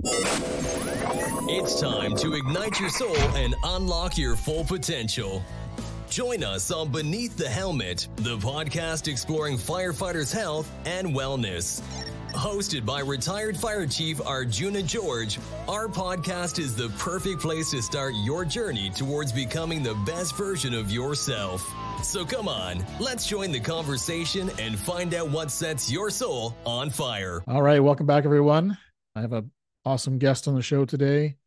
It's time to ignite your soul and unlock your full potential. Join us on Beneath the Helmet, the podcast exploring firefighters' health and wellness. Hosted by retired Fire Chief Arjuna George, our podcast is the perfect place to start your journey towards becoming the best version of yourself. So come on, let's join the conversation and find out what sets your soul on fire. All right, welcome back, everyone. I have an awesome guest on the show today.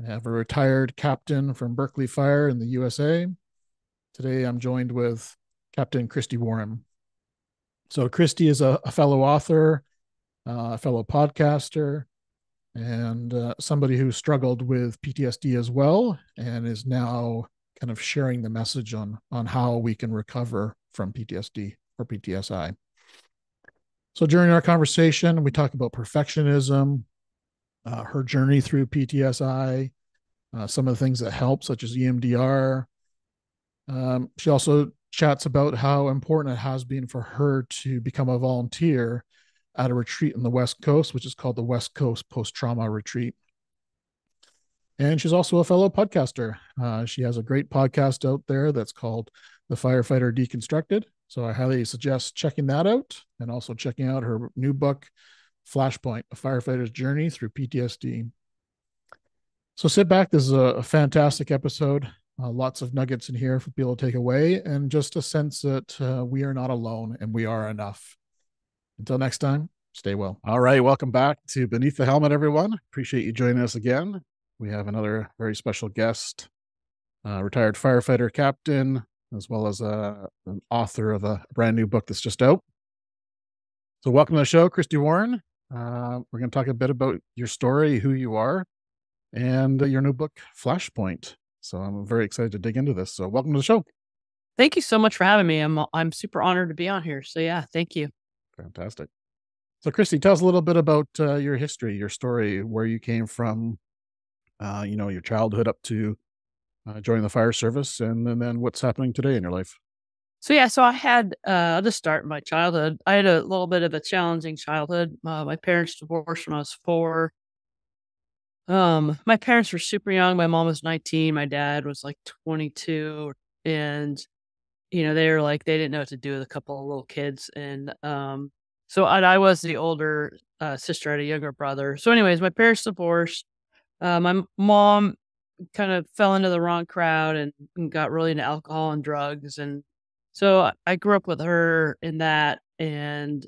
I have a retired captain from Berkeley Fire in the USA. Today, I'm joined with Captain Christy Warren. So Christy is a fellow author, a fellow podcaster, and somebody who struggled with PTSD as well, and is now kind of sharing the message on how we can recover from PTSD or PTSI. So during our conversation, we talk about perfectionism, her journey through PTSI, some of the things that help, such as EMDR. She also chats about how important it has been for her to become a volunteer at a retreat in the West Coast, which is called the West Coast Post-Trauma Retreat. And she's also a fellow podcaster. She has a great podcast out there that's called the Firefighter Deconstructed. So I highly suggest checking that out and also checking out her new book, Flashpoint, A Firefighter's Journey Through PTSD. So sit back. This is a fantastic episode. Lots of nuggets in here for people to take away, and just a sense that we are not alone and we are enough. Until next time, stay well. All right. Welcome back to Beneath the Helmet, everyone. Appreciate you joining us again. We have another very special guest, retired firefighter captain, as well as an author of a brand new book that's just out. So welcome to the show, Christy Warren. We're going to talk a bit about your story, who you are, and your new book, Flashpoint. So I'm very excited to dig into this. So welcome to the show. Thank you so much for having me. I'm super honored to be on here. So yeah, thank you. Fantastic. So Christy, tell us a little bit about your history, your story, where you came from, your childhood up to joining the fire service, and then what's happening today in your life. So yeah, so I had, I'll just start my childhood. I had a little bit of a challenging childhood. My parents divorced when I was 4. My parents were super young. My mom was 19. My dad was like 22. And, they were like, they didn't know what to do with a couple of little kids. And so I was the older sister. I had a younger brother. So anyways, my parents divorced. My mom kind of fell into the wrong crowd and got really into alcohol and drugs. And so I grew up with her in that, and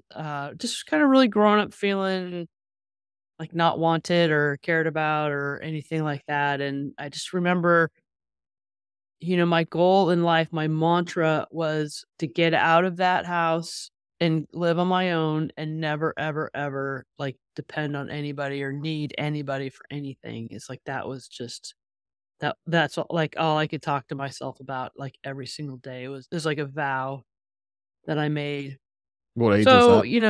just kind of really growing up feeling like not wanted or cared about or anything like that. And I just remember, my goal in life, my mantra was to get out of that house and live on my own and never, ever, ever like depend on anybody or need anybody for anything. It's like, that was just that's like all I could talk to myself about like every single day. It was like a vow that I made. What age So, is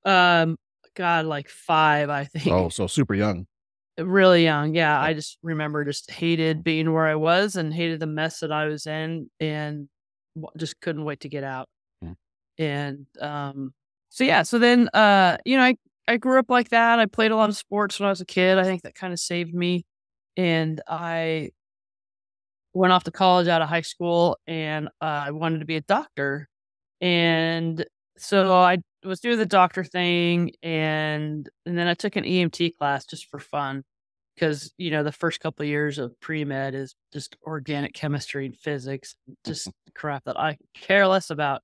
that? God, like 5, I think. Oh, so super young. Really young. Yeah. I just remember just hated being where I was and hated the mess that I was in, and just couldn't wait to get out. And, so then, I grew up like that. I played a lot of sports when I was a kid. I think that kind of saved me. And I went off to college out of high school, and I wanted to be a doctor. And so I was doing the doctor thing, and then I took an EMT class just for fun, because, the first couple of years of pre-med is just organic chemistry and physics, just crap that I care less about.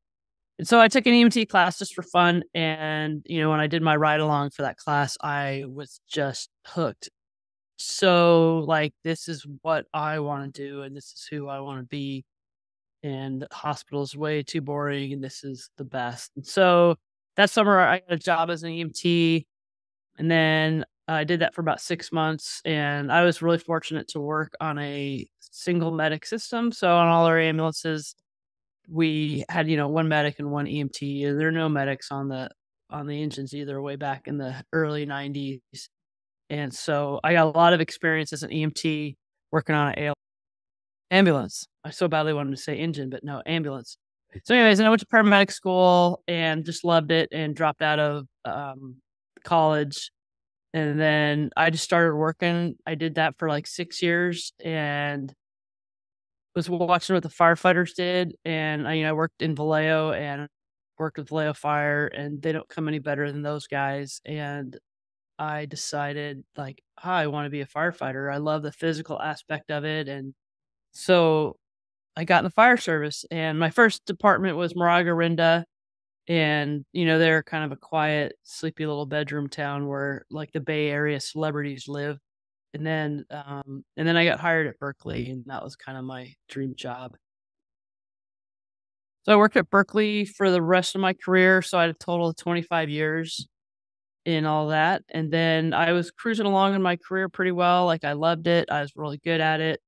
And so I took an EMT class just for fun. And, when I did my ride along for that class, I was just hooked. So like, this is what I want to do, and this is who I want to be. And the hospital is way too boring, and this is the best. And so that summer I got a job as an EMT, and then I did that for about 6 months. And I was really fortunate to work on a single medic system. So on all our ambulances, we had, one medic and one EMT, and there are no medics on the engines either, way back in the early 90s. And so I got a lot of experience as an EMT working on an ambulance. I so badly wanted to say engine, but no, ambulance. So anyways, and I went to paramedic school and just loved it, and dropped out of college. And then I just started working. I did that for like 6 years and was watching what the firefighters did. And I worked in Vallejo and worked with Vallejo Fire, and they don't come any better than those guys. And I decided, like, I want to be a firefighter. I love the physical aspect of it. And so I got in the fire service, and my first department was Moraga Rinda. And, they're kind of a quiet, sleepy little bedroom town where like the Bay Area celebrities live. And then I got hired at Berkeley, and that was kind of my dream job. So I worked at Berkeley for the rest of my career. So I had a total of 25 years in all that. And then I was cruising along in my career pretty well. Like, I loved it. I was really good at it.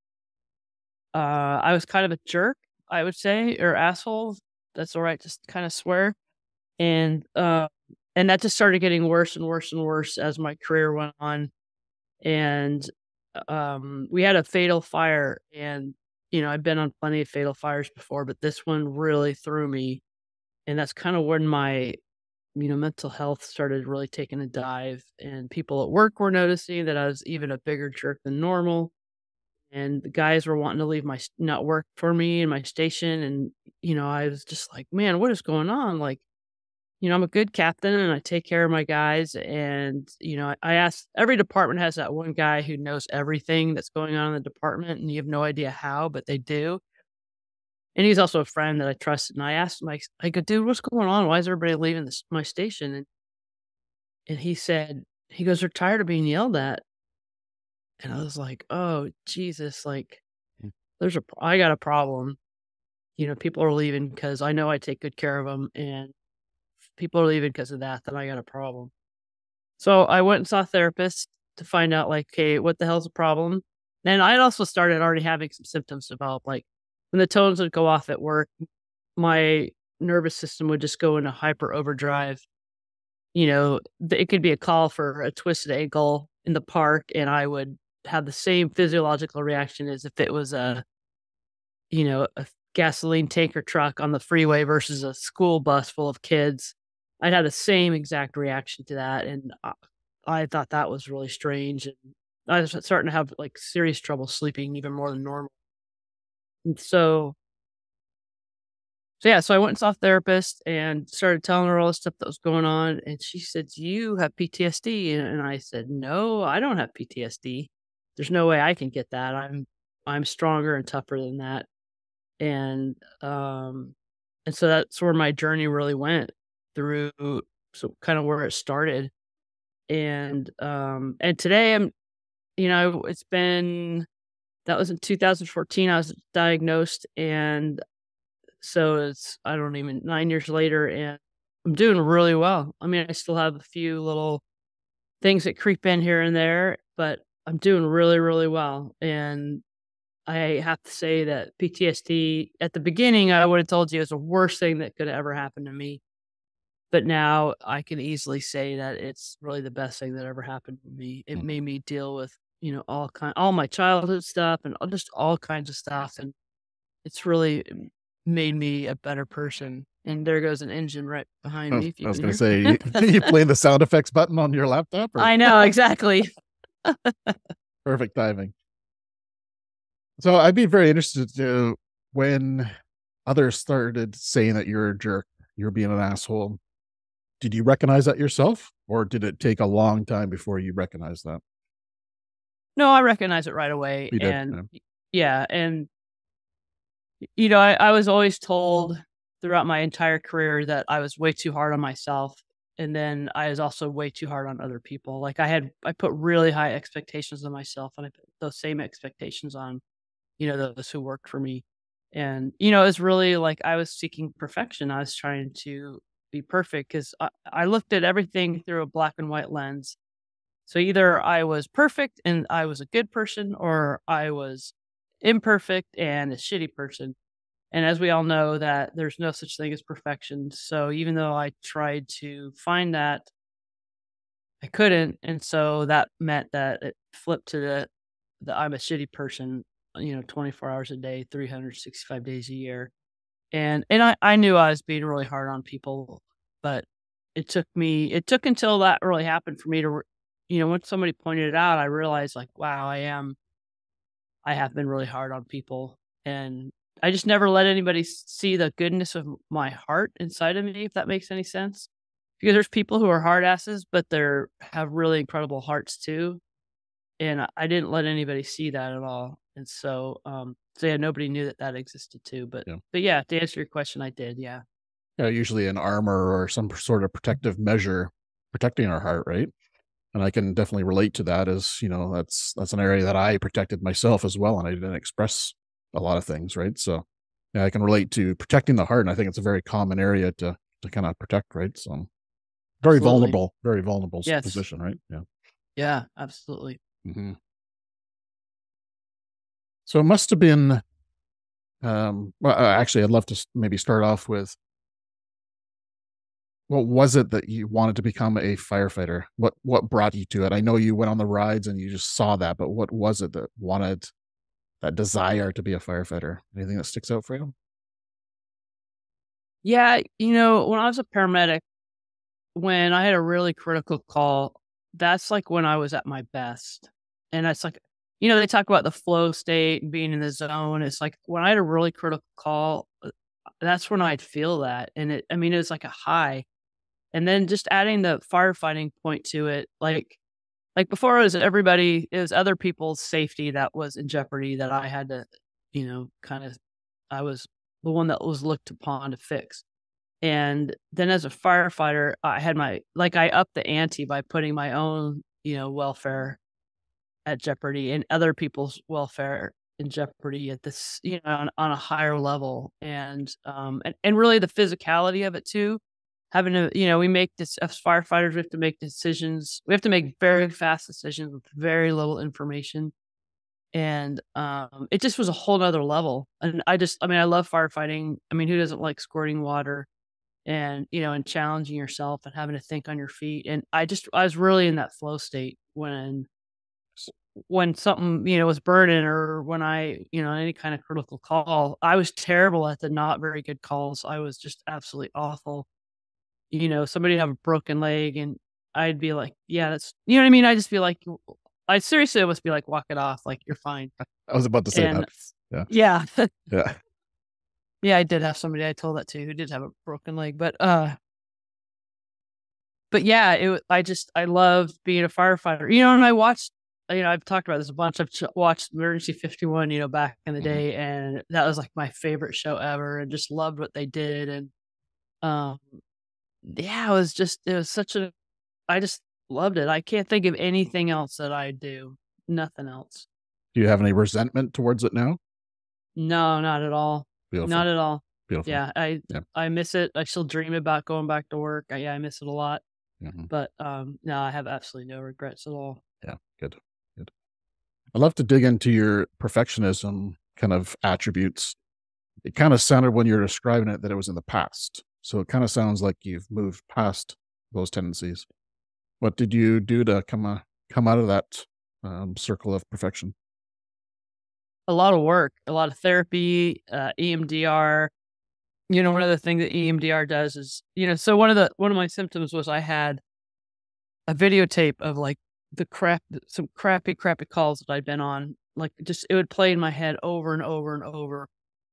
I was kind of a jerk, I would say, or asshole. That's all right. Just kind of swear. And that just started getting worse and worse and worse as my career went on. And we had a fatal fire, and I've been on plenty of fatal fires before, but this one really threw me. And that's kind of when my mental health started really taking a dive, and people at work were noticing that I was even a bigger jerk than normal. And the guys were wanting to leave not work for me in my station. And I was just like, man, what is going on? Like, I'm a good captain and I take care of my guys. And, I asked, every department has that one guy who knows everything that's going on in the department, and you have no idea how, but they do. And he's also a friend that I trusted. And I asked him, I go, dude, what's going on? Why is everybody leaving my station? And he goes, they're tired of being yelled at. And I was like, oh, Jesus, like, I got a problem. People are leaving because I know I take good care of them, and people are leaving because of that, then I got a problem. So I went and saw a therapist to find out, like, hey, what the hell's the problem? And I had also started already having some symptoms develop. Like, when the tones would go off at work, my nervous system would just go into hyper overdrive. It could be a call for a twisted ankle in the park, and I would have the same physiological reaction as if it was a gasoline tanker truck on the freeway versus a school bus full of kids. I'd have the same exact reaction to that, and I thought that was really strange. And I was starting to have like serious trouble sleeping, even more than normal. And so I went and saw a therapist and started telling her all the stuff that was going on. And she said, "Do you have PTSD?" And I said, "No, I don't have PTSD. There's no way I can get that. I'm stronger and tougher than that." And so that's where my journey really went through. So kind of where it started. And today that was in 2014. I was diagnosed, and so it's, I don't even, 9 years later, and I'm doing really well. I mean, I still have a few little things that creep in here and there, but I'm doing really, really well. And I have to say that PTSD, at the beginning, I would have told you, is the worst thing that could have ever happened to me. But now I can easily say that it's really the best thing that ever happened to me. It made me deal with, all my childhood stuff and just all kinds of stuff. And it's really made me a better person. And there goes an engine right behind me. I was going to say, you playing the sound effects button on your laptop? Or? I know, exactly. Perfect timing. So I'd be very interested to, when others started saying that you're a jerk, you're being an asshole, did you recognize that yourself, or did it take a long time before you recognized that? No, I recognize it right away. You did, and yeah. And, I was always told throughout my entire career that I was way too hard on myself. And then I was also way too hard on other people. Like, I put really high expectations on myself, and I put those same expectations on, those who worked for me. And, it was really like I was seeking perfection. I was trying to be perfect because I looked at everything through a black and white lens. So either I was perfect and I was a good person, or I was imperfect and a shitty person. And as we all know, that there's no such thing as perfection. So even though I tried to find that, I couldn't. And so that meant that it flipped to the I'm a shitty person, 24 hours a day, 365 days a year. And I knew I was being really hard on people, but it took until that really happened for me to, when somebody pointed it out, I realized like, wow, I have been really hard on people, and I just never let anybody see the goodness of my heart inside of me, if that makes any sense. Because there's people who are hard asses, but have really incredible hearts too. And I didn't let anybody see that at all. And so yeah, nobody knew that existed too. But yeah, to answer your question, I did. Yeah. Yeah, usually an armor or some sort of protective measure protecting our heart, right? And I can definitely relate to that, as that's an area that I protected myself as well, and I didn't express a lot of things, right? So yeah, I can relate to protecting the heart, and I think it's a very common area to kind of protect, right? So very Absolutely. vulnerable Yes. position, right? Yeah. Yeah, absolutely. Mm-hmm. So it must have been, well, actually, I'd love to maybe start off with, what was it that you wanted to become a firefighter? What brought you to it? I know you went on the rides and you just saw that, but what was it that wanted that desire to be a firefighter? Anything that sticks out for you? Yeah, when I was a paramedic, when I had a really critical call, that's like when I was at my best. And it's like, they talk about the flow state and being in the zone. It's like when I had a really critical call, that's when I'd feel that. And it was like a high. And then just adding the firefighting point to it, like before it was other people's safety that was in jeopardy that I had to, kind of, I was the one that was looked upon to fix. And then as a firefighter, I upped the ante by putting my own, welfare at jeopardy and other people's welfare in jeopardy at this, on a higher level. And really the physicality of it too, having to, we make this as firefighters, we have to make decisions. We have to make very fast decisions with very little information. And it just was a whole nother level. And I love firefighting. Who doesn't like squirting water? And and challenging yourself and having to think on your feet. And I was really in that flow state when something was burning, or when I any kind of critical call. I was terrible at the not very good calls. I was just absolutely awful. Somebody have a broken leg, and I'd be like, yeah, that's, what I mean. I just feel like, I seriously must be like, walk it off, like you're fine. I was about to say And that. yeah. Yeah. Yeah, I did have somebody I told that to who did have a broken leg, but yeah, I loved being a firefighter, and I watched, I've talked about this a bunch. I've watched Emergency 51, back in the day, and that was like my favorite show ever, and just loved what they did. And yeah, it was I just loved it. I can't think of anything else that I do. Nothing else. Do you have any resentment towards it now? No, not at all. Beautiful. Not at all. Beautiful. Yeah, I miss it. I still dream about going back to work. I miss it a lot. But no, I have absolutely no regrets at all. Yeah, good. I'd love to dig into your perfectionism kind of attributes. It kind of sounded when you're describing it that it was in the past. So it kind of sounds like you've moved past those tendencies. What did you do to come out of that circle of perfection? A lot of work, a lot of therapy, EMDR. One of the things that EMDR does is, so one of my symptoms was I had a videotape of like some crappy calls that I'd been on. Like, just, it would play in my head over and over and over.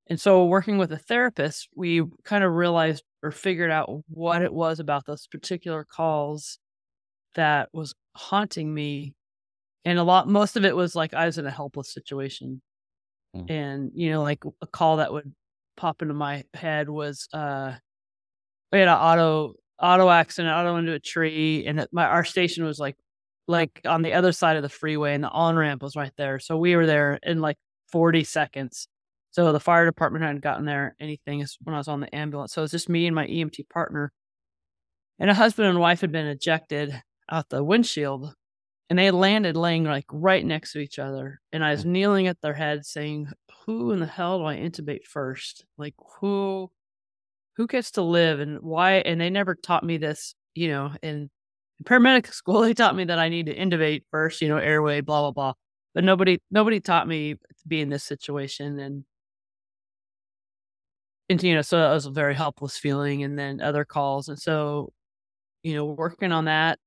And so working with a therapist, we kind of realized or figured out what it was about those particular calls that was haunting me. And most of it was like I was in a helpless situation. And, like a call that would pop into my head was, we had an auto accident, auto into a tree. And our station was like on the other side of the freeway, and the on-ramp was right there. So we were there in like 40 seconds. So the fire department hadn't gotten there anything when I was on the ambulance. So it was just me and my EMT partner, and a husband and wife had been ejected out the windshield, and they had landed laying like right next to each other. And I was kneeling at their head saying, who in the hell do I intubate first? Like, who gets to live, and why? And they never taught me this, in paramedic school. They taught me that I need to intubate first, airway, blah, blah, blah. But nobody taught me to be in this situation. And so that was a very helpless feeling. And then other calls. And so, working on that,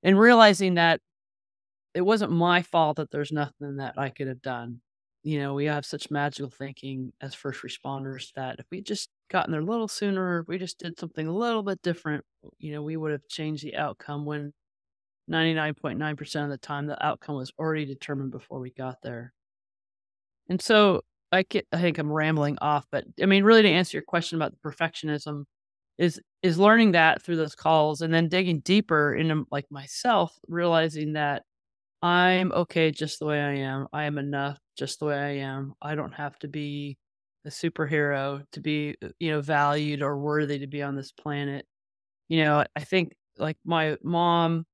and realizing that it wasn't my fault that there's nothing that I could have done. We have such magical thinking as first responders that if we just gotten there a little sooner, if we just did something a little bit different, we would have changed the outcome when 99.9% of the time the outcome was already determined before we got there. And so I think I'm rambling off, but I mean, really to answer your question about the perfectionism is learning that through those calls and then digging deeper into like myself, realizing that I'm okay just the way I am. I am enough just the way I am. I don't have to be a superhero to be, valued or worthy to be on this planet. I think like my mom,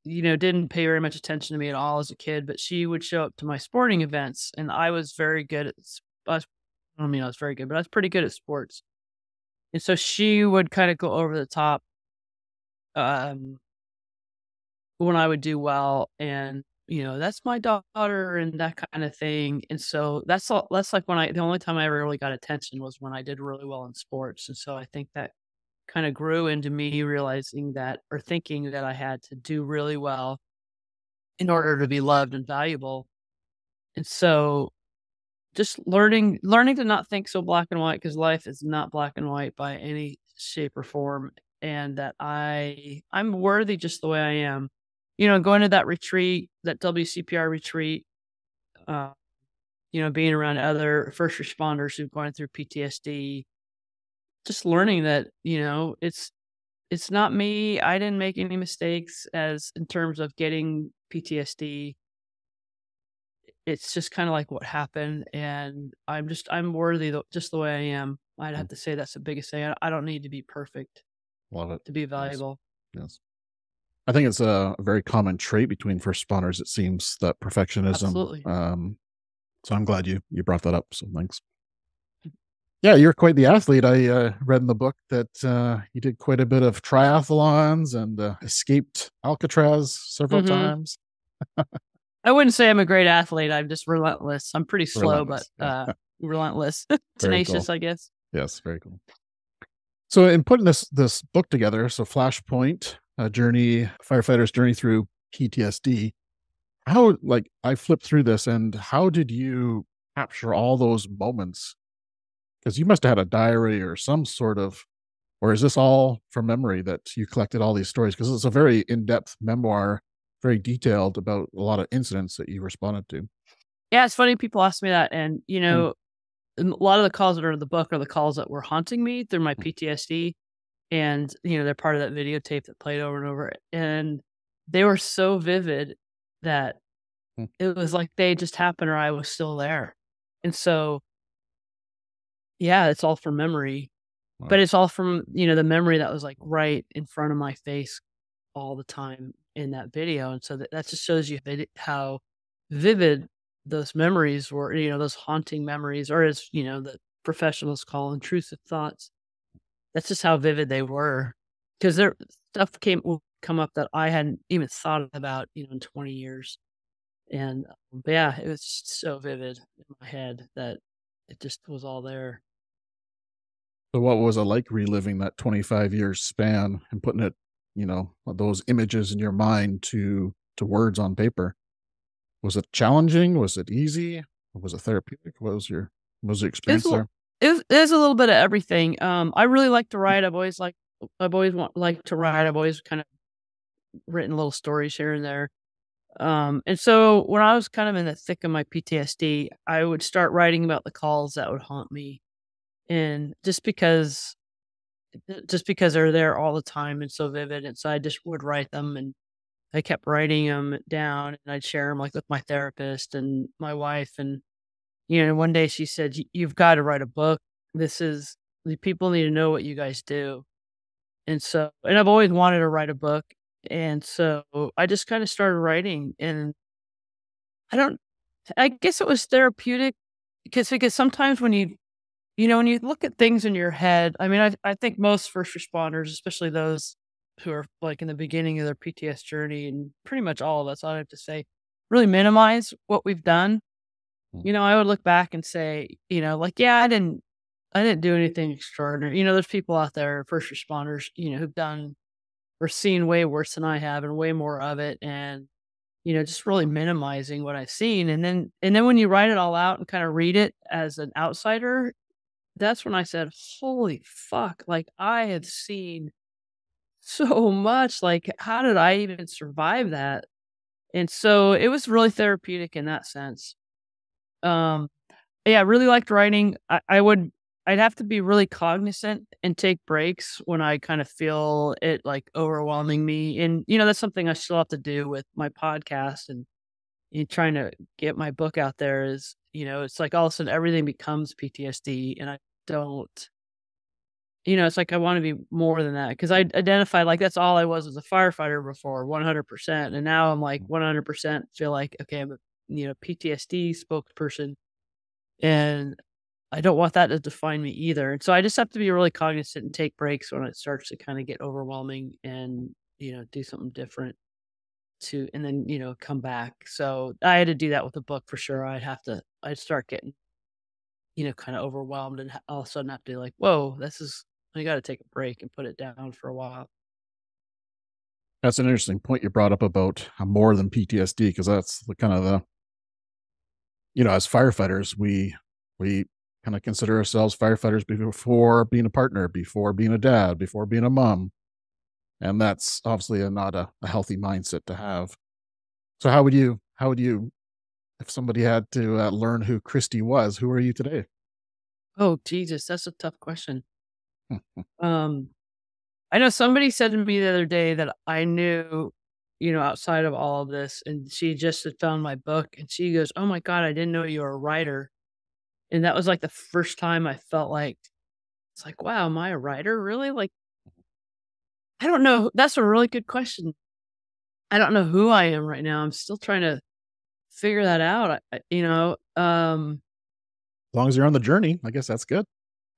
didn't pay very much attention to me at all as a kid, but she would show up to my sporting events and I was very good at, I don't mean I was very good, but I was pretty good at sports. And so she would kind of go over the top, when I would do well and, that's my daughter and that kind of thing. And so that's like the only time I ever really got attention was when I did really well in sports. And so I think that kind of grew into me realizing that or thinking that I had to do really well in order to be loved and valuable. And so just learning to not think so black and white because life is not black and white by any shape or form. And that I'm worthy just the way I am. Going to that retreat, that WCPR retreat, being around other first responders who've gone through PTSD, just learning that, it's not me. I didn't make any mistakes as in terms of getting PTSD. It's just kind of like what happened. And I'm worthy just the way I am. I'd have to say that's the biggest thing. I don't need to be perfect. Love it. To be valuable. Yes. I think it's a very common trait between first responders, it seems, that perfectionism. Absolutely. So I'm glad you brought that up. So thanks. Yeah, you're quite the athlete. I read in the book that you did quite a bit of triathlons and escaped Alcatraz several times. I wouldn't say I'm a great athlete. I'm just relentless. I'm pretty slow, but relentless. Tenacious, cool. I guess. Yes, very cool. So in putting this book together, so Flashpoint, Journey, Firefighters Journey through PTSD, how, like, I flipped through this and how did you capture all those moments? Because you must have had a diary or some sort of, or is this all from memory that you collected all these stories? Because it's a very in-depth memoir, very detailed about a lot of incidents that you responded to. Yeah, it's funny people ask me that. And, a lot of the calls that are in the book are the calls that were haunting me through my PTSD. And, they're part of that videotape that played over and over. And they were so vivid that it was like they just happened or I was still there. And so, yeah, it's all from memory. Wow. But it's all from, the memory that was like right in front of my face all the time in that video. And so that just shows you how vivid those memories were, those haunting memories, or as, the professionals call intrusive thoughts. That's just how vivid they were. Because their stuff will come up that I hadn't even thought about, in 20 years. And yeah, it was just so vivid in my head that it just was all there. So what was it like reliving that 25 years span and putting it, those images in your mind to words on paper? Was it challenging? Was it easy? Was it therapeutic? What was your experience there? There's a little bit of everything. I really like to write. I've always liked to write. I've always kind of written little stories here and there. And so when I was kind of in the thick of my PTSD, I would start writing about the calls that would haunt me. And just because they're there all the time and so vivid. And so I just would write them, and I kept writing them down, and I'd share them like with my therapist and my wife. And, one day she said, "You've got to write a book. The people need to know what you guys do." And so, and I've always wanted to write a book. And so I just kind of started writing, and I guess it was therapeutic because sometimes when you look at things in your head, I mean, I think most first responders, especially those who are like in the beginning of their PTSD journey, and pretty much all of us, I have to say, really minimize what we've done. I would look back and say, yeah, I didn't do anything extraordinary. There's people out there, first responders, who've done or seeing way worse than I have and way more of it. And, just really minimizing what I've seen. And then when you write it all out and kind of read it as an outsider, that's when I said, holy fuck, like I have seen so much. Like, how did I even survive that? And so it was really therapeutic in that sense. Um, yeah, I really liked writing. I'd have to be really cognizant and take breaks when I kind of feel it like overwhelming me. And, that's something I still have to do with my podcast and trying to get my book out there is, it's like all of a sudden everything becomes PTSD and I don't, it's like I want to be more than that because I identified like that's all I was as a firefighter before, 100%. And now I'm like 100% feel like, okay, I'm a, PTSD spokesperson and I don't want that to define me either. And so I just have to be really cognizant and take breaks when it starts to kind of get overwhelming and, do something different and then, come back. So I had to do that with the book for sure. I'd start getting, kind of overwhelmed and all of a sudden have to be like, whoa, I got to take a break and put it down for a while. That's an interesting point you brought up about more than PTSD, because that's the kind of as firefighters, we kind of consider ourselves firefighters before being a partner, before being a dad, before being a mom. And that's obviously not a healthy mindset to have. So how would you, if somebody had to learn who Christy was, who are you today? Oh, Jesus, that's a tough question. I know somebody said to me the other day that I knew, outside of all of this, and she just had found my book and she goes, oh my God, I didn't know you were a writer. And that was like the first time I felt like, it's like, wow, am I a writer? Really? Like, I don't know. That's a really good question. I don't know who I am right now. I'm still trying to figure that out. As long as you're on the journey, I guess that's good.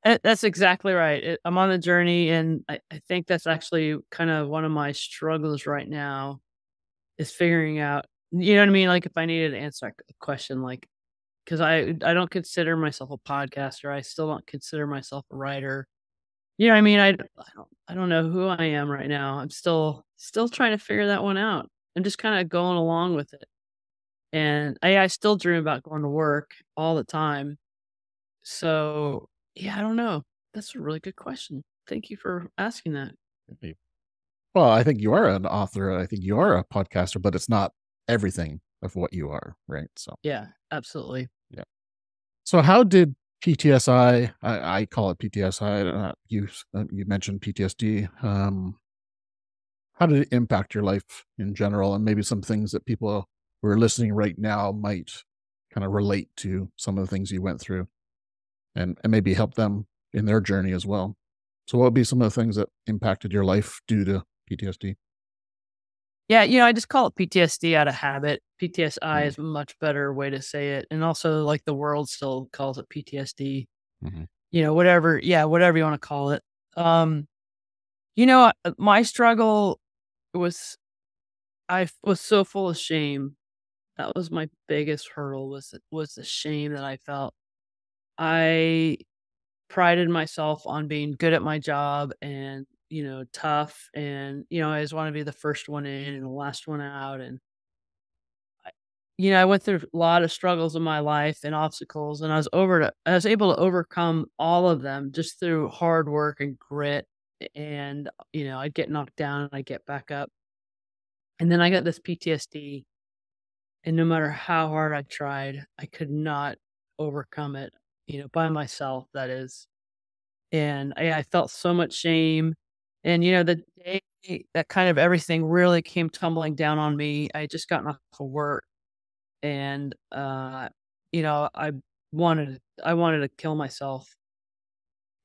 That's exactly right. I'm on the journey, and I think that's actually kind of one of my struggles right now is figuring out, you know what I mean? Like if I needed to answer a question, like, because I don't consider myself a podcaster. I still don't consider myself a writer. You know what I mean? I don't know who I am right now. I'm still trying to figure that one out. I'm just kind of going along with it. And I still dream about going to work all the time. So, yeah, I don't know. That's a really good question. Thank you for asking that. Well, I think you are an author. I think you are a podcaster, but it's not everything of what you are, right? So yeah, absolutely. Yeah. So how did PTSI, I call it PTSI, you mentioned PTSD. How did it impact your life in general? And maybe some things that people who are listening right now might kind of relate to some of the things you went through and maybe help them in their journey as well. So what would be some of the things that impacted your life due to PTSD? Yeah, I just call it PTSD out of habit. PTSI is a much better way to say it. And also like the world still calls it PTSD. Whatever you want to call it. My struggle was I was so full of shame. That was my biggest hurdle was the shame that I felt. I prided myself on being good at my job and, tough and, I always want to be the first one in and the last one out. And, I went through a lot of struggles in my life and obstacles and I was able to overcome all of them just through hard work and grit. And, I'd get knocked down and I'd get back up. And then I got this PTSD and no matter how hard I tried, I could not overcome it, by myself, that is. And I felt so much shame. And, the day that kind of everything really came tumbling down on me, I just gotten off of work and, I wanted to kill myself.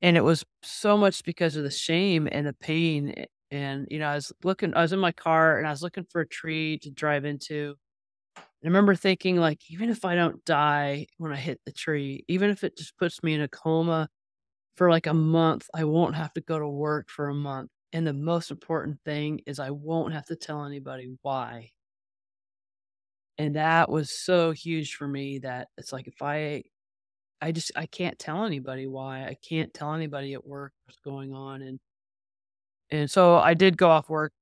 And it was so much because of the shame and the pain. And, I was in my car and I was looking for a tree to drive into. I remember thinking, like, even if I don't die when I hit the tree, even if it just puts me in a coma for like a month, I won't have to go to work for a month. And the most important thing is I won't have to tell anybody why. And that was so huge for me that it's like if I can't tell anybody why. I can't tell anybody at work what's going on. And so I did go off work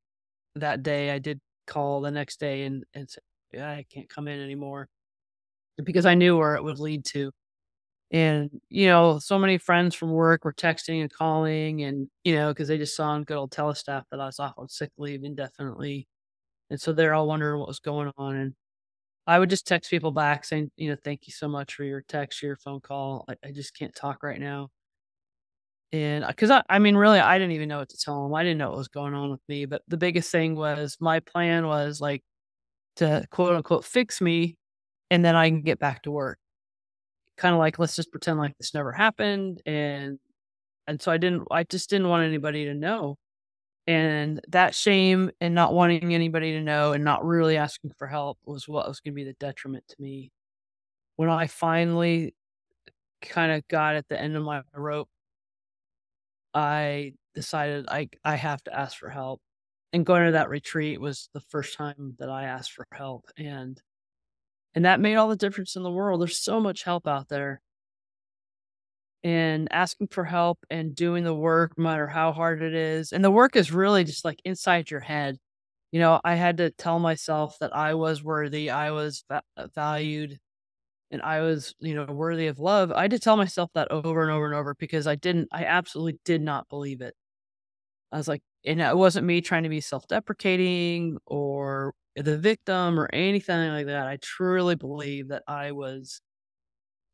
that day, I did call the next day and say, yeah, I can't come in anymore, because I knew where it would lead to. And, so many friends from work were texting and calling, and, because they just saw on good old telestaff that I was off on sick leave indefinitely. And so they're all wondering what was going on. And I would just text people back saying, thank you so much for your text, your phone call. I just can't talk right now. And because I mean, really, I didn't even know what to tell them. I didn't know what was going on with me. But the biggest thing was, my plan was like to quote unquote fix me, and then I can get back to work. Kind of like, let's just pretend like this never happened. And so I just didn't want anybody to know. And that shame and not wanting anybody to know and not really asking for help was what was going to be the detriment to me. When I finally kind of got at the end of my rope, I decided I have to ask for help. And going to that retreat was the first time that I asked for help. And that made all the difference in the world. There's so much help out there. And asking for help and doing the work, no matter how hard it is. And the work is really just like inside your head. I had to tell myself that I was worthy, I was valued, and I was, worthy of love. I had to tell myself that over and over and over, because I absolutely did not believe it. I was like, and it wasn't me trying to be self-deprecating or the victim or anything like that. I truly believe that I was,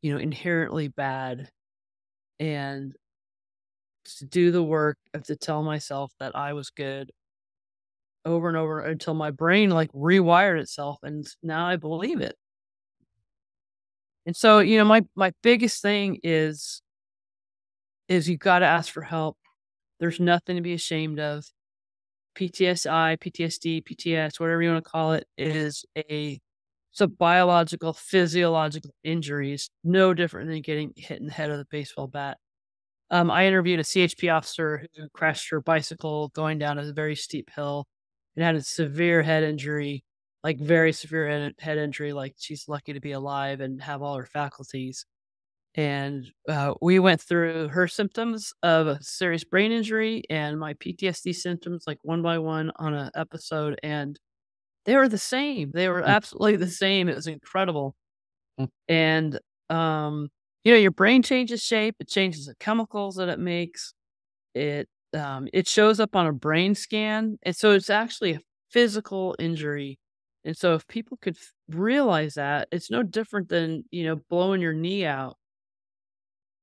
inherently bad. And to do the work of to tell myself that I was good over and over until my brain like rewired itself, and now I believe it. And so, my biggest thing is you got to ask for help. There's nothing to be ashamed of. PTSI, PTSD, PTS, whatever you want to call it, it's a biological, physiological injuries, no different than getting hit in the head with a baseball bat. I interviewed a CHP officer who crashed her bicycle going down a very steep hill and had a severe head injury, like very severe head injury. Like, she's lucky to be alive and have all her faculties. And we went through her symptoms of a serious brain injury and my PTSD symptoms, like one by one on an episode. And they were the same. They were absolutely the same. It was incredible. And, your brain changes shape. It changes the chemicals that it makes. It shows up on a brain scan. And so it's actually a physical injury. And so if people could realize that, it's no different than, blowing your knee out.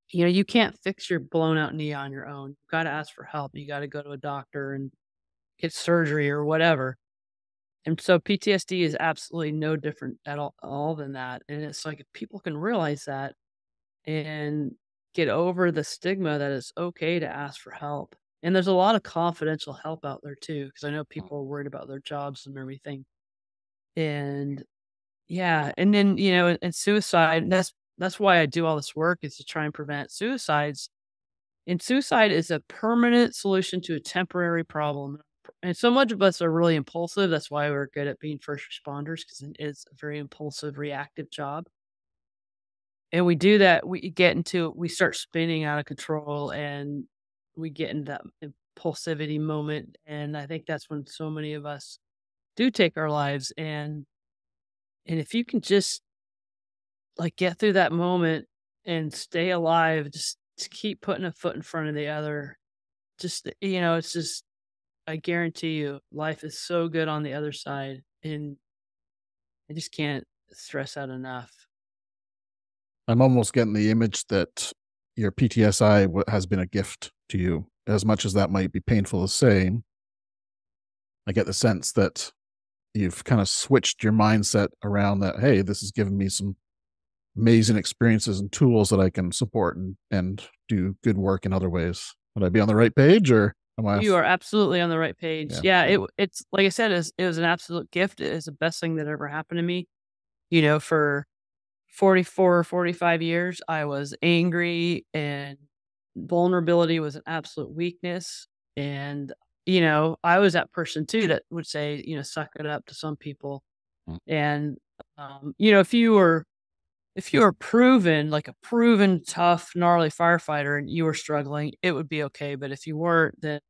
You can't fix your blown out knee on your own. You've got to ask for help. You got to go to a doctor and get surgery or whatever. And so PTSD is absolutely no different at all than that. And it's like, if people can realize that and get over the stigma that it's okay to ask for help. And there's a lot of confidential help out there too, because I know people are worried about their jobs and everything. And yeah, and then, and suicide, that's why I do all this work, is to try and prevent suicides. And suicide is a permanent solution to a temporary problem. And so much of us are really impulsive. That's why we're good at being first responders, because it is a very impulsive, reactive job. And we do that, we start spinning out of control, and we get into that impulsivity moment. And I think that's when so many of us do take our lives. And if you can just like get through that moment and stay alive, just to keep putting a foot in front of the other, it's just, I guarantee you, life is so good on the other side. And I just can't stress that enough. I'm almost getting the image that your PTSI has been a gift to you, as much as that might be painful to say. I get the sense that you've kind of switched your mindset around that, hey, this has given me some amazing experiences and tools that I can support and do good work in other ways. Would I be on the right page, or am I? You are absolutely on the right page. Yeah, it's like I said, it was an absolute gift. It is the best thing that ever happened to me. For 44 or 45 years, I was angry, and vulnerability was an absolute weakness. And, I was that person too that would say, suck it up to some people. And, if you were proven, like a proven tough, gnarly firefighter, and you were struggling, it would be okay. But if you weren't, then,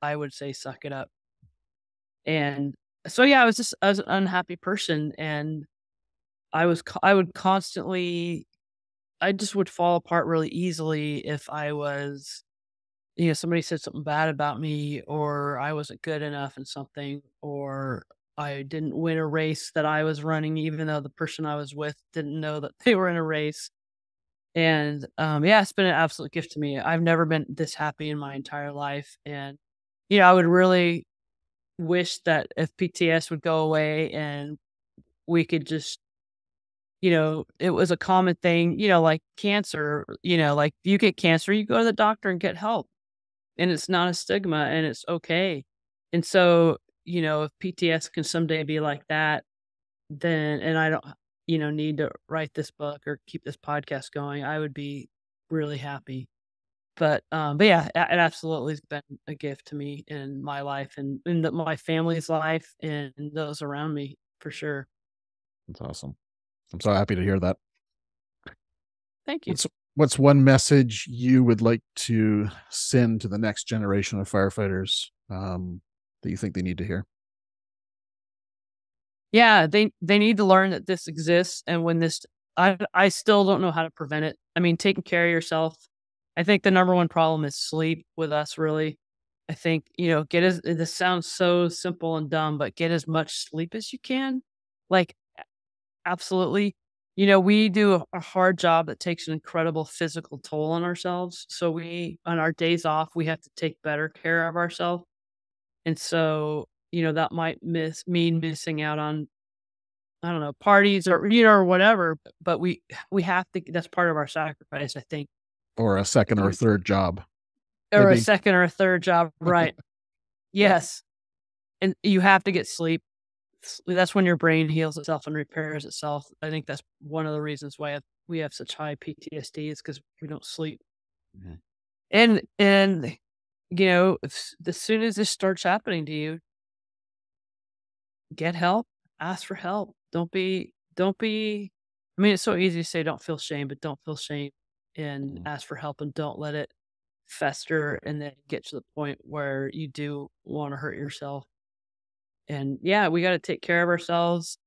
I would say suck it up. And so, yeah, I was an unhappy person, and I would constantly, I just would fall apart really easily if I was, somebody said something bad about me, or I wasn't good enough in something, or I didn't win a race that I was running, even though the person I was with didn't know that they were in a race. And yeah, it's been an absolute gift to me. I've never been this happy in my entire life. And, I would really wish that if PTS would go away and we could just, it was a common thing, like cancer, like you get cancer, you go to the doctor and get help, and it's not a stigma, and it's okay. And so, if PTS can someday be like that, then, and I don't, need to write this book or keep this podcast going, I would be really happy. But yeah, it absolutely has been a gift to me in my life and in my family's life and those around me, for sure. That's awesome. I'm so happy to hear that. Thank you. What's one message you would like to send to the next generation of firefighters that you think they need to hear? Yeah, they need to learn that this exists, and when this, I still don't know how to prevent it. I mean, taking care of yourself. I think the number one problem is sleep with us, really. I think, this sounds so simple and dumb, but get as much sleep as you can. Like, absolutely. We do a hard job that takes an incredible physical toll on ourselves. So on our days off, we have to take better care of ourselves. And so, that might mean missing out on, I don't know, parties or, or whatever, but we have to, that's part of our sacrifice, I think. Or a second or third job. Or a second or a third job. Right. Yes. And you have to get sleep. That's when your brain heals itself and repairs itself. I think that's one of the reasons why we have such high PTSD is because we don't sleep. Mm-hmm. And as soon as this starts happening to you, get help, ask for help. Don't be, I mean, it's so easy to say, don't feel shame, but don't feel shame and ask for help, and don't let it fester and then get to the point where you do want to hurt yourself. And yeah, we got to take care of ourselves.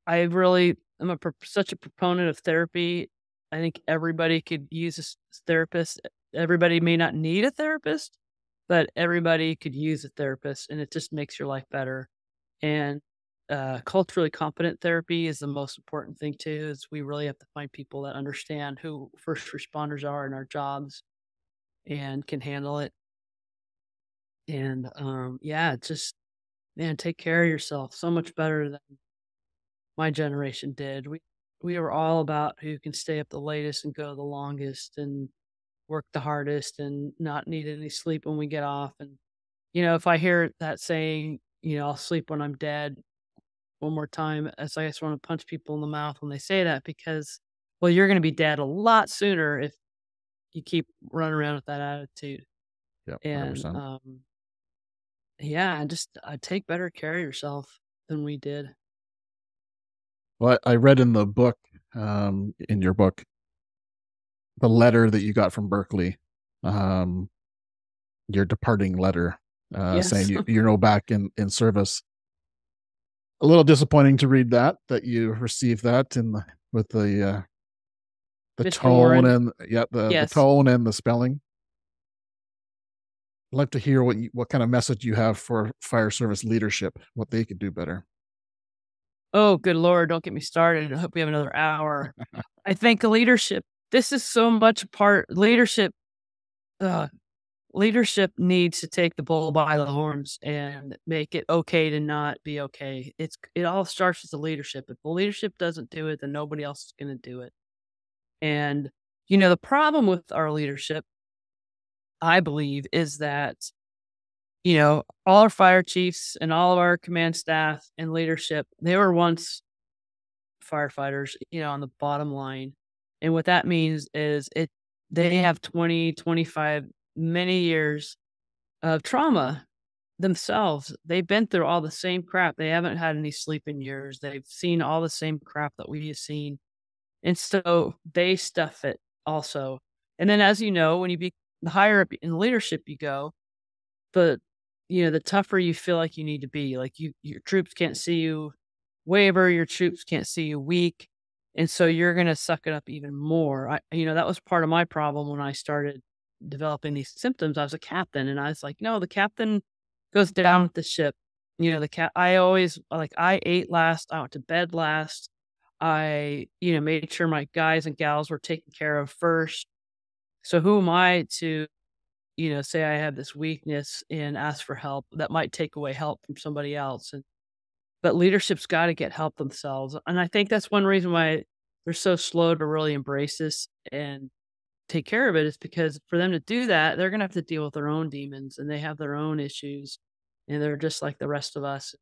I really am such a proponent of therapy. I think everybody could use a therapist. Everybody may not need a therapist, but everybody could use a therapist, and it just makes your life better. And culturally competent therapy is the most important thing too. Is we really have to find people that understand who first responders are in our jobs and can handle it. And yeah, just, man, take care of yourself so much better than my generation did. We were all about who can stay up the latest and go the longest and work the hardest and not need any sleep when we get off. And if I hear that saying, I'll sleep when I'm dead, one more time, as I just want to punch people in the mouth when they say that, because, well, you're going to be dead a lot sooner if you keep running around with that attitude. Yep, and yeah, just take better care of yourself than we did. Well, I read in the book, in your book, the letter that you got from Berkeley, your departing letter, Yes. saying you're back in service. A little disappointing to read that you received that with the Mr. tone Warren. and the tone and the spelling. I'd like to hear what kind of message you have for fire service leadership, what they could do better. Oh, good Lord, don't get me started. I hope we have another hour. I think leadership, this is so much leadership needs to take the bull by the horns and make it okay to not be okay. It all starts with the leadership. If the leadership doesn't do it, then nobody else is going to do it. And, the problem with our leadership, I believe, is that, all our fire chiefs and all of our command staff and leadership, they were once firefighters, on the bottom line. And what that means is they have 20, 25, many years of trauma themselves. They've been through all the same crap. They haven't had any sleep in years. They've seen all the same crap that we've seen. And so they stuff it also. And then, as you know, when the higher up in leadership you go, the the tougher you feel like you need to be. Like your troops can't see you waver, your troops can't see you weak. And so you're going to suck it up even more. That was part of my problem when I started developing these symptoms. I was a captain and I was like, no, the captain goes down with the ship. I always I ate last, I went to bed last. I, made sure my guys and gals were taken care of first. So who am I to, say I have this weakness and ask for help that might take away help from somebody else? But leadership's got to get help themselves. And I think that's one reason why they're so slow to really embrace this and take care of it, is because for them to do that, they're going to have to deal with their own demons and they have their own issues and they're just like the rest of us.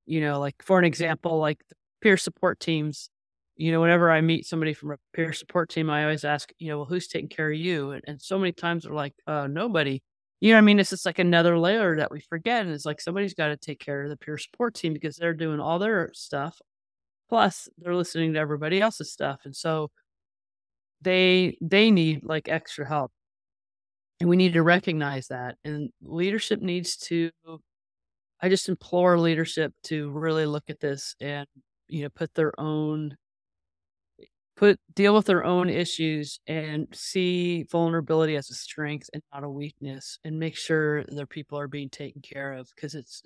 Like for an example, like the peer support teams, whenever I meet somebody from a peer support team, I always ask, well, who's taking care of you? And so many times they're like, nobody. You know what I mean? It's just like another layer that we forget. And it's like somebody's got to take care of the peer support team because they're doing all their stuff. Plus, they're listening to everybody else's stuff. And so they need like extra help. And we need to recognize that. And leadership needs to, I just implore leadership to really look at this and, deal with their own issues and see vulnerability as a strength and not a weakness, and make sure their people are being taken care of, because it's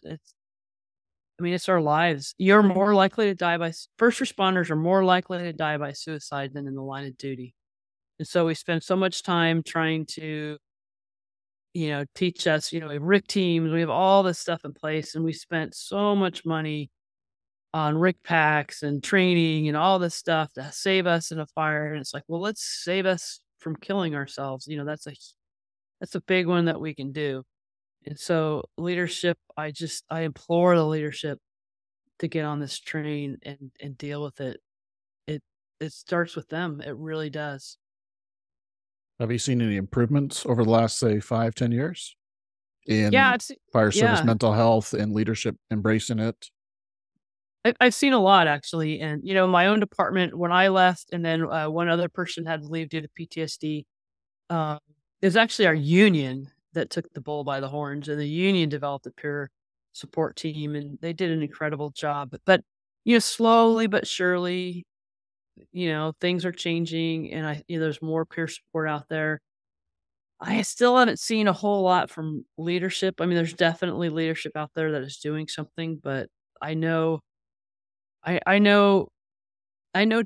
our lives. You're more likely to die first responders are more likely to die by suicide than in the line of duty. And so we spend so much time trying to, teach us, we have RIC teams, we have all this stuff in place, and we spent so much money on RIC packs and training and all this stuff to save us in a fire. And it's like, well, let's save us from killing ourselves. That's a big one that we can do. And so leadership, I implore the leadership to get on this train and deal with it. It starts with them. It really does. Have you seen any improvements over the last, say, 5-10 years in fire service mental health and leadership embracing it? I've seen a lot, actually. And, my own department, when I left, and then one other person had to leave due to PTSD, it was actually our union that took the bull by the horns, and the union developed a peer support team, and they did an incredible job. But slowly but surely, things are changing, and there's more peer support out there. I still haven't seen a whole lot from leadership. There's definitely leadership out there that is doing something, but I know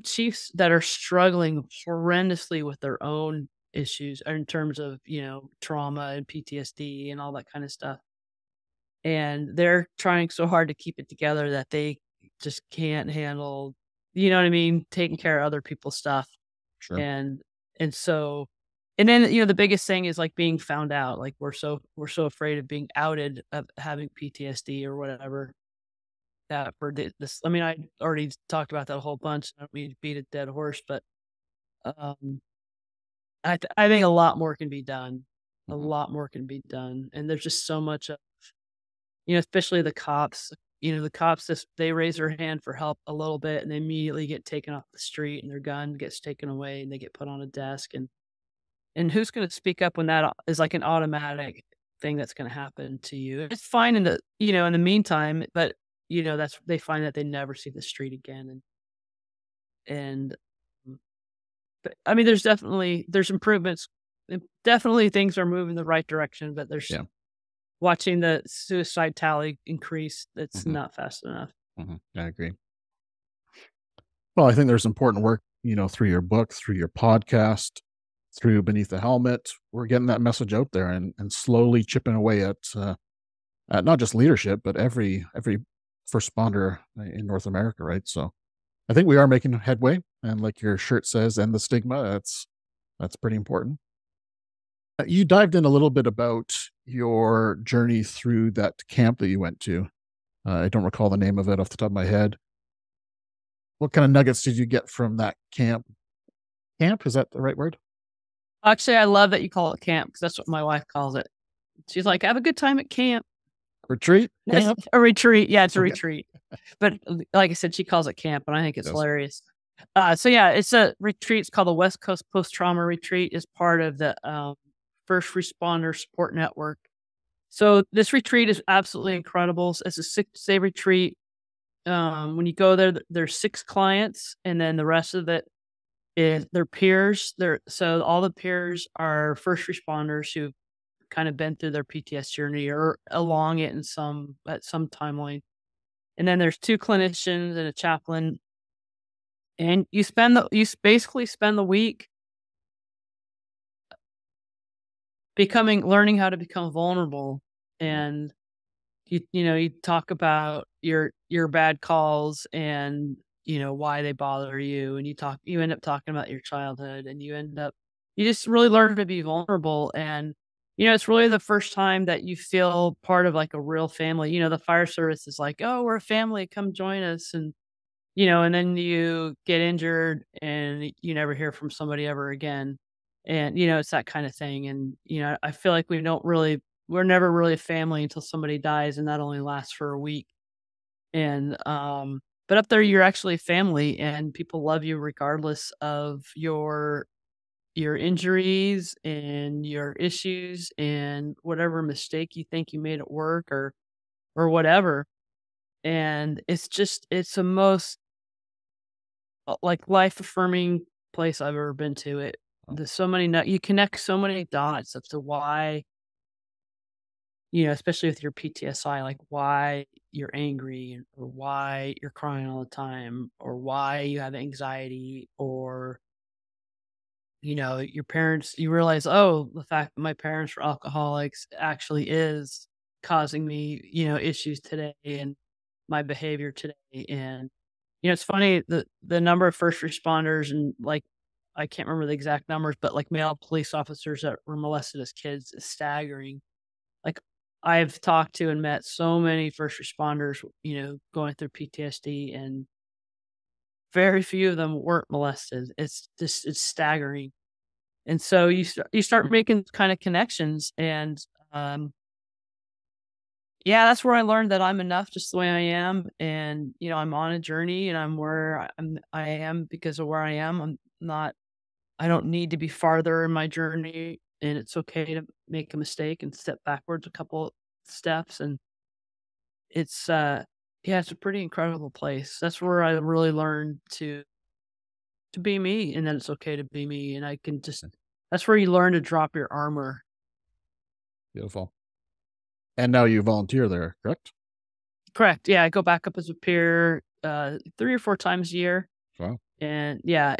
chiefs that are struggling horrendously with their own issues in terms of, trauma and PTSD and all that kind of stuff. And they're trying so hard to keep it together that they just can't handle, taking care of other people's stuff. Sure. And so, and then, the biggest thing is like being found out. Like we're so afraid of being outed, of having PTSD or whatever. For this, I already talked about that a whole bunch. I don't mean to beat a dead horse, but I think a lot more can be done. A lot more can be done, and there's just so much of, especially the cops. The cops, they raise their hand for help a little bit, and they immediately get taken off the street, and their gun gets taken away, and they get put on a desk. And who's going to speak up when that is like an automatic thing that's going to happen to you? It's fine in the meantime, but they find that they never see the street again. But there's improvements. Definitely things are moving the right direction, but there's watching the suicide tally increase. That's not fast enough. I agree. Well, I think there's important work, through your book, through your podcast, through Beneath the Helmet. We're getting that message out there and slowly chipping away at not just leadership, but every first responder in North America, right? So I think we are making headway, and like your shirt says, end the stigma. That's pretty important. You dived in a little bit about your journey through that camp that you went to. I don't recall the name of it off the top of my head. What kind of nuggets did you get from that camp? Camp, is that the right word? Actually, I love that you call it camp, because that's what my wife calls it. She's like, have a good time at camp. Retreat? Camp? A retreat. Yeah, it's a retreat. But like I said, she calls it camp, and I think it's hilarious. So yeah, it's a retreat. It's called the West Coast Post-Trauma Retreat. It's part of the First Responder Support Network. So this retreat is absolutely incredible. It's a 6-day retreat. When you go there, there's 6 clients, and then the rest of it is their peers. So all the peers are first responders who've kind of been through their PTSD journey or along it at some timeline. And then there's 2 clinicians and a chaplain, and basically spend the week learning how to become vulnerable. And you talk about your bad calls and why they bother you, and you end up talking about your childhood, and you just really learn to be vulnerable. And it's really the first time that you feel part of like a real family. The fire service is like, oh, we're a family, come join us. And then you get injured and you never hear from somebody ever again. And, it's that kind of thing. And, I feel like we're never really a family until somebody dies, and that only lasts for a week. And, but up there, you're actually a family, and people love you regardless of your injuries and your issues and whatever mistake you think you made at work or whatever. And it's the most like life affirming place I've ever been to. There's so many, you connect so many dots as to why, especially with your PTSI, like why you're angry or why you're crying all the time or why you have anxiety or, your parents, you realize, oh, the fact that my parents were alcoholics actually is causing me, issues today and my behavior today. And, it's funny, the number of first responders and like, I can't remember the exact numbers, but like male police officers that were molested as kids is staggering. Like I've talked to and met so many first responders, going through PTSD, and very few of them weren't molested. It's staggering. And so you start making kind of connections, and yeah, that's where I learned that I'm enough just the way I am. And, I'm on a journey, and I'm where I am because of where I am. I don't need to be farther in my journey, and it's okay to make a mistake and step backwards a couple steps. And it's, yeah, it's a pretty incredible place. That's where I really learned to be me, and then it's okay to be me. And that's where you learn to drop your armor. Beautiful. And now you volunteer there, correct? Correct. Yeah. I go back up as a peer, 3 or 4 times a year. Wow. And yeah,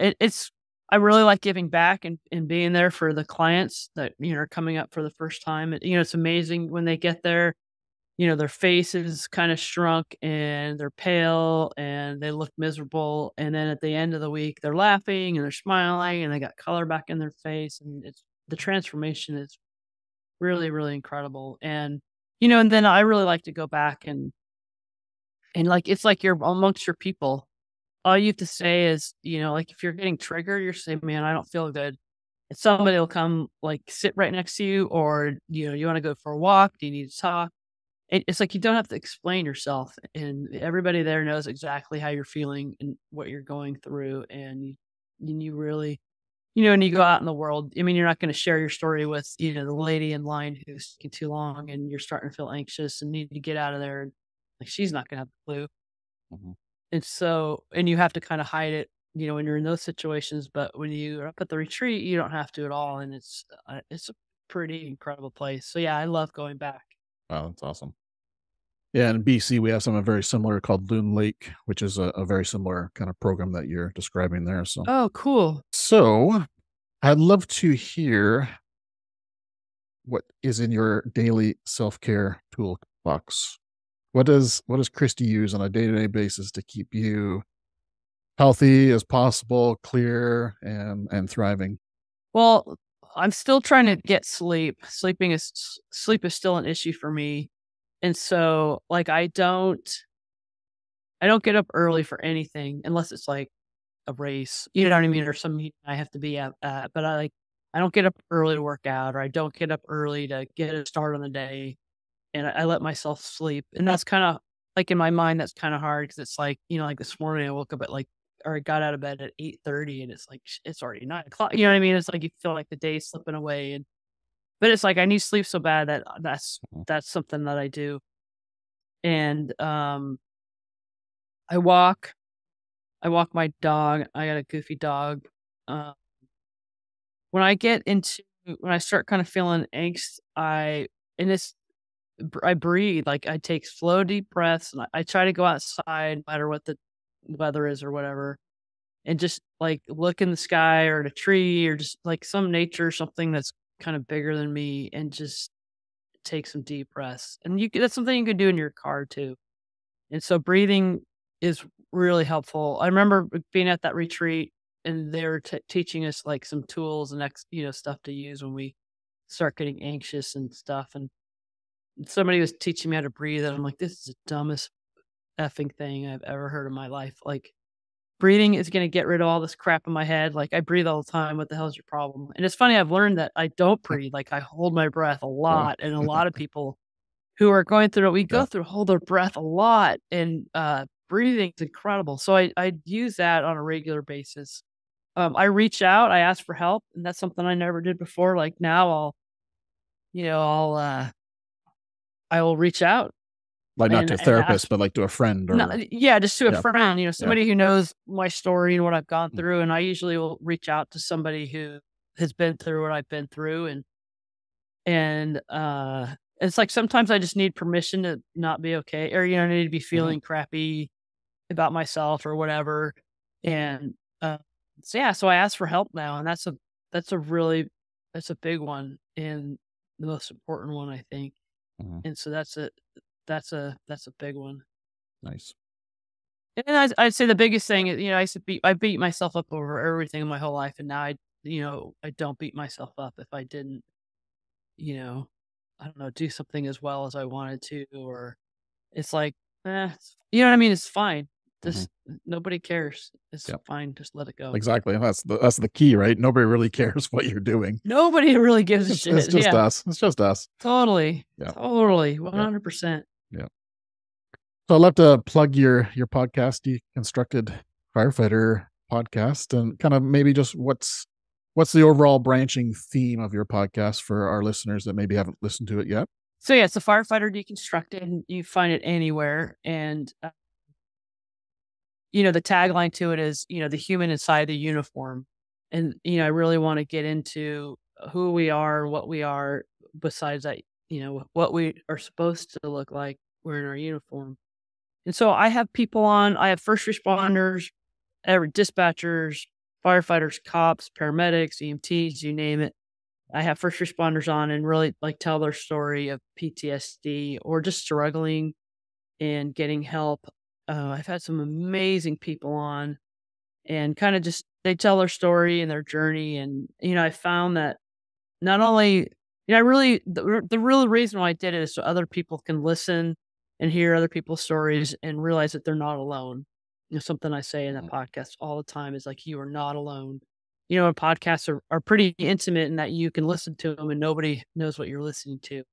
I really like giving back and being there for the clients that, are coming up for the first time. It's amazing when they get there, their face is kind of shrunk and they're pale and they look miserable. And then at the end of the week, they're laughing and they're smiling and they got color back in their face. And the transformation is really, really incredible. And, and then I really like to go back and like, it's like you're amongst your people. All you have to say is, like if you're getting triggered, you're saying, man, I don't feel good. And somebody will come like sit right next to you, or, you want to go for a walk? Do you need to talk? It's like you don't have to explain yourself, and everybody there knows exactly how you're feeling and what you're going through. And you really, and you go out in the world. I mean, you're not going to share your story with, the lady in line who's taking too long and you're starting to feel anxious and need to get out of there. Like she's not going to have a clue. Mm-hmm. And you have to kind of hide it, when you're in those situations. But when you're up at the retreat, you don't have to at all. And it's a pretty incredible place. So yeah, I love going back. Wow, that's awesome. Yeah, in BC, we have something very similar called Loon Lake, which is a very similar kind of program that you're describing there. So, oh, cool. So I'd love to hear what is in your daily self-care toolbox. What does Christy use on a day-to-day basis to keep you healthy as possible, clear, and thriving? Well, I'm still trying to get sleep. Sleep is still an issue for me. And so like I don't get up early for anything unless it's like a race, you know what I mean? Or some meeting I have to be at, but I don't get up early to work out, or I don't get up early to get a start on the day. And I let myself sleep. And that's kind of like in my mind, that's kind of hard. Cause it's like, like this morning I woke up or I got out of bed at 8:30 and it's like, it's already 9 o'clock. You know what I mean? It's like, you feel like the day's slipping away. but it's like I need sleep so bad that that's something that I do. And I walk my dog. I got a goofy dog. Uh, when I start kind of feeling angst, I breathe. Like I take slow, deep breaths, and I try to go outside, no matter what the weather is or whatever, and just like look in the sky or at a tree or just like some nature, something that's kind of bigger than me, and just take some deep breaths. And that's something you can do in your car too. And so breathing is really helpful. I remember being at that retreat, and they were teaching us like some tools and stuff to use when we start getting anxious and stuff. And somebody was teaching me how to breathe, and I'm like, this is the dumbest effing thing I've ever heard in my life. Like, breathing is going to get rid of all this crap in my head. Like, I breathe all the time. What the hell's your problem? And it's funny, I've learned that I don't breathe. Like, I hold my breath a lot. And a lot of people who are going through what we go through hold their breath a lot. And breathing is incredible. So I use that on a regular basis. I reach out, I ask for help. And that's something I never did before. Like, now I will reach out. Like not to a therapist, but like to a friend or just to a friend, somebody who knows my story and what I've gone through. And I usually will reach out to somebody who has been through what I've been through. And it's like sometimes I just need permission to not be okay, or I need to be feeling crappy about myself or whatever. And so I ask for help now, and that's a big one and the most important one, I think. And so that's a big one. Nice. And I'd say the biggest thing is, I beat myself up over everything in my whole life, and now I don't beat myself up if I didn't, I don't know, do something as well as I wanted to, or it's like, you know what I mean? It's fine. Just nobody cares. It's fine. Just let it go. Exactly. That's the key, right? Nobody really cares what you're doing. Nobody really gives a shit. It's just us. It's just us. Totally. Yeah. Totally. 100%. Yeah. So I'd love to plug your podcast, Deconstructed Firefighter podcast, and kind of maybe just what's the overall branching theme of your podcast for our listeners that maybe haven't listened to it yet? So yeah, it's the Firefighter Deconstructed. You find it anywhere. And the tagline to it is, the human inside the uniform. And, I really want to get into who we are, what we are, besides that, what we are supposed to look like wearing our uniform. And so I have people on, I have first responders, dispatchers, firefighters, cops, paramedics, EMTs, you name it. I have first responders on and really like tell their story of PTSD or just struggling and getting help. I've had some amazing people on, and kind of just, they tell their story and their journey. And, I found that not only, the real reason why I did it is so other people can listen and hear other people's stories and realize that they're not alone. Something I say in that podcast all the time is like, you are not alone. Podcasts are pretty intimate in that you can listen to them and nobody knows what you're listening to.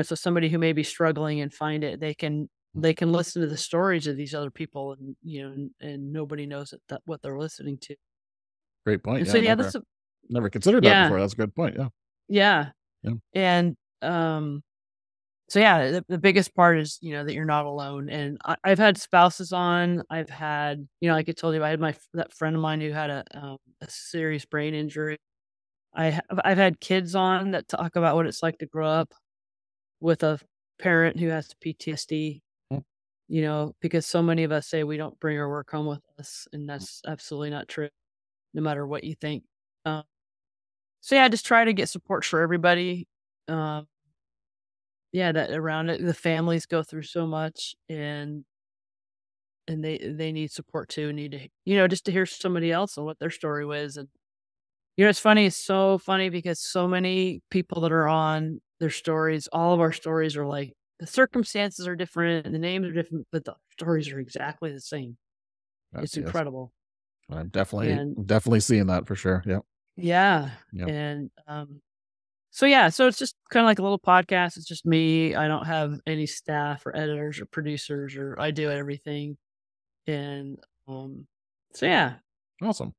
So somebody who may be struggling and find it, they can listen to the stories of these other people, and and nobody knows what they're listening to. Great point. And so never considered that before. That's a good point. Yeah. And so the biggest part is that you're not alone. And I've had spouses on. I've had like I told you, I had that friend of mine who had a serious brain injury. I've had kids on that talk about what it's like to grow up with a parent who has PTSD. Because so many of us say we don't bring our work home with us, and that's absolutely not true, no matter what you think. So I just try to get support for everybody. That around it, the families go through so much, and they need support too. Need to, just to hear somebody else and what their story was. And it's funny. It's so funny because so many people that are on, their stories, all of our stories are like, the circumstances are different and the names are different, but the stories are exactly the same. It's incredible. I'm definitely seeing that for sure. Yeah. Yeah. Yep. And so it's just kind of like a little podcast. It's just me. I don't have any staff or editors or producers, or I do everything. And so yeah. Awesome.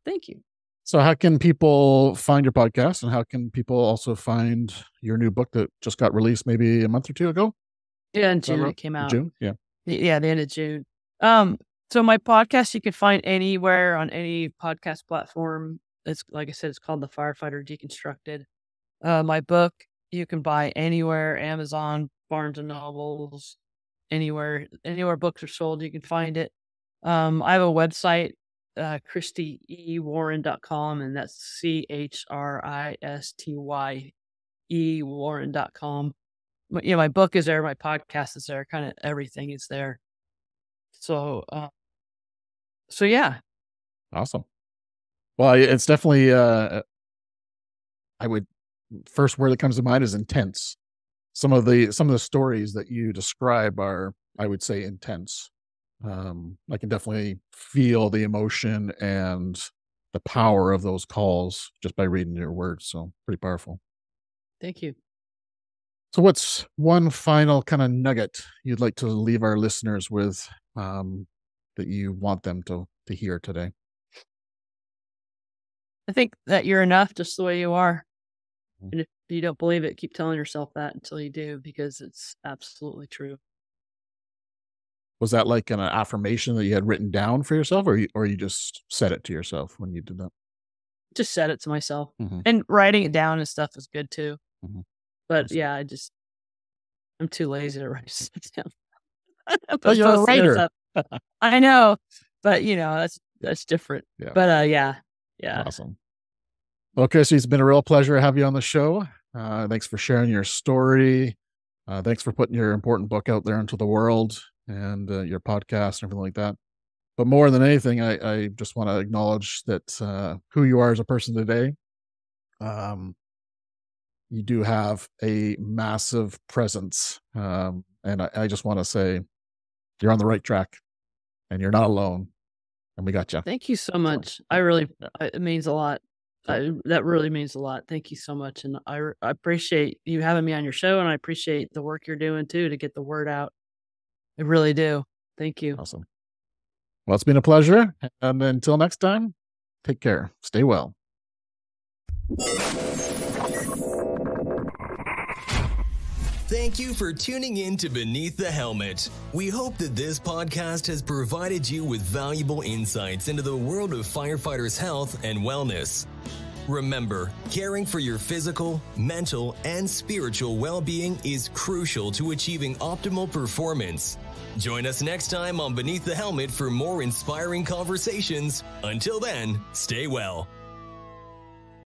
Thank you. So how can people find your podcast, and how can people also find your new book that just got released maybe a month or two ago? Yeah, in June it came out. June, yeah. Yeah, the end of June. So my podcast you can find anywhere on any podcast platform. It's like I said, it's called the Firefighter Deconstructed. My book you can buy anywhere, Amazon, Barnes and Nobles, anywhere books are sold, you can find it. I have a website, ChristyWarren.com, and that's CHRISTY Warren.com. My book is there, my podcast is there, kind of everything is there. So yeah. Awesome. Well, it's definitely, first word that comes to mind is intense. Some of the stories that you describe are, I would say, intense. I can definitely feel the emotion and the power of those calls just by reading your words. So pretty powerful. Thank you. So what's one final kind of nugget you'd like to leave our listeners with, that you want them to hear today? I think that you're enough just the way you are. And if you don't believe it, keep telling yourself that until you do, because it's absolutely true. Was that like an affirmation that you had written down for yourself, or you just said it to yourself when you did that? Just said it to myself. And writing it down and stuff is good too. But yeah, I'm too lazy to write it down. Oh, you're a writer. I know, but that's different. Yeah. But yeah. Awesome. Well, Christy, it's been a real pleasure to have you on the show. Thanks for sharing your story. Thanks for putting your important book out there into the world, and your podcast and everything like that. But more than anything, I just want to acknowledge that who you are as a person today. You do have a massive presence. And I just want to say you're on the right track, and you're not alone, and we got you. Thank you so much. It means a lot. That really means a lot. Thank you so much. And I appreciate you having me on your show, and I appreciate the work you're doing too to get the word out. I really do. Thank you. Awesome. Well, it's been a pleasure. And until next time, take care. Stay well. Thank you for tuning in to Beneath the Helmet. We hope that this podcast has provided you with valuable insights into the world of firefighters' health and wellness. Remember, caring for your physical, mental, and spiritual well-being is crucial to achieving optimal performance. Join us next time on Beneath the Helmet for more inspiring conversations. Until then, stay well.